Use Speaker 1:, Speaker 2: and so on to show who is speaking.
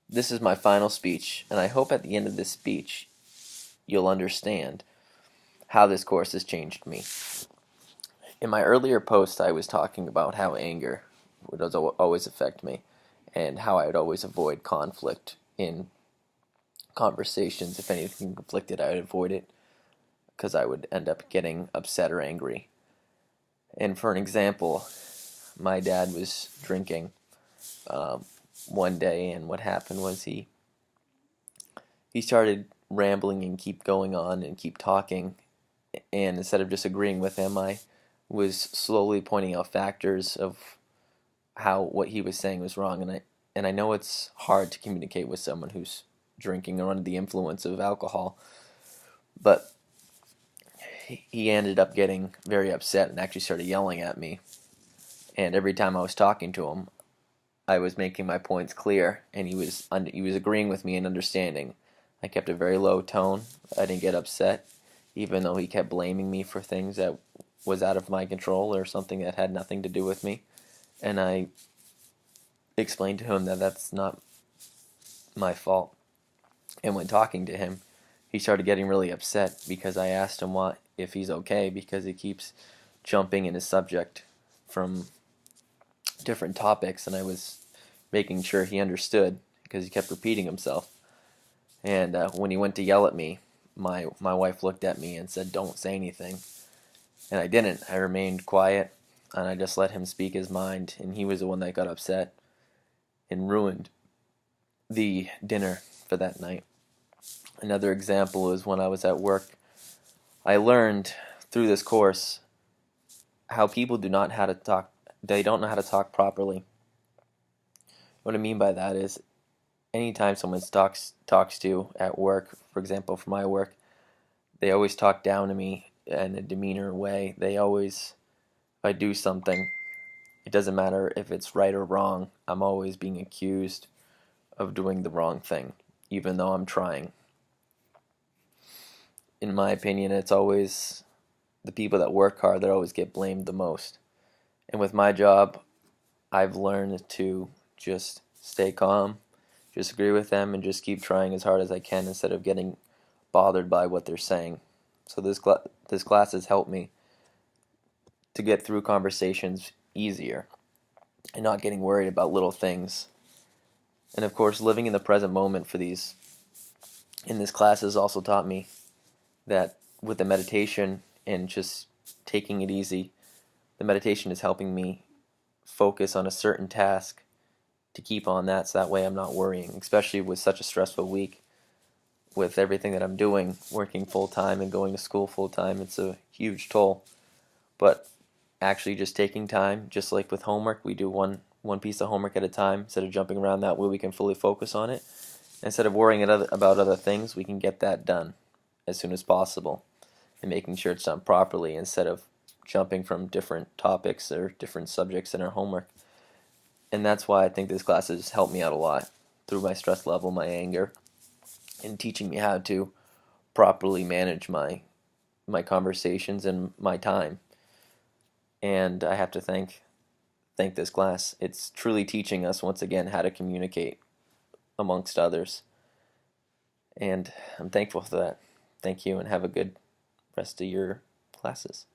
Speaker 1: This is my final speech, and I hope at the end of this speech you'll understand how this course has changed me. In my earlier post, I was talking about how anger would always affect me and how I would always avoid conflict in conversations. If anything conflicted, I would avoid it because I would end up getting upset or angry. And for an example, my dad was drinking um, one day, and what happened was he started rambling and keep going on and keep talking, and instead of just agreeing with him, I was slowly pointing out factors of how what he was saying was wrong, and I know it's hard to communicate with someone who's drinking or under the influence of alcohol, but he ended up getting very upset and actually started yelling at me. And every time I was talking to him, I was making my points clear, and he was agreeing with me and understanding. I kept a very low tone. I didn't get upset, even though he kept blaming me for things that was out of my control or something that had nothing to do with me. And I explained to him that that's not my fault. And when talking to him, he started getting really upset because I asked him why, if he's okay, because he keeps jumping in his subject from different topics, and I was making sure he understood because he kept repeating himself. And when he went to yell at me, my wife looked at me and said, "Don't say anything." And I didn't. I remained quiet, and I just let him speak his mind, and he was the one that got upset and ruined the dinner for that night. Another example is when I was at work. I learned through this course how people do not how to talk. They don't know how to talk properly. What I mean by that is anytime someone talks to you at work, for example, for my work, they always talk down to me in a demeanor way. They always, if I do something, it doesn't matter if it's right or wrong, I'm always being accused of doing the wrong thing, even though I'm trying. In my opinion, it's always the people that work hard that always get blamed the most. And with my job, I've learned to just stay calm, just agree with them, and just keep trying as hard as I can instead of getting bothered by what they're saying. So this class has helped me to get through conversations easier and not getting worried about little things. And of course, living in the present moment for these in this class has also taught me that with the meditation and just taking it easy, the meditation is helping me focus on a certain task to keep on that so that way I'm not worrying, especially with such a stressful week with everything that I'm doing, working full time and going to school full time. It's a huge toll. But actually just taking time, just like with homework, we do one piece of homework at a time instead of jumping around. That way we can fully focus on it. Instead of worrying about other things, we can get that done as soon as possible and making sure it's done properly instead of jumping from different topics or different subjects in our homework. And that's why I think this class has helped me out a lot through my stress level, my anger, and teaching me how to properly manage my conversations and my time. And I have to thank this class. It's truly teaching us once again how to communicate amongst others. And I'm thankful for that. Thank you, and have a good rest of your classes.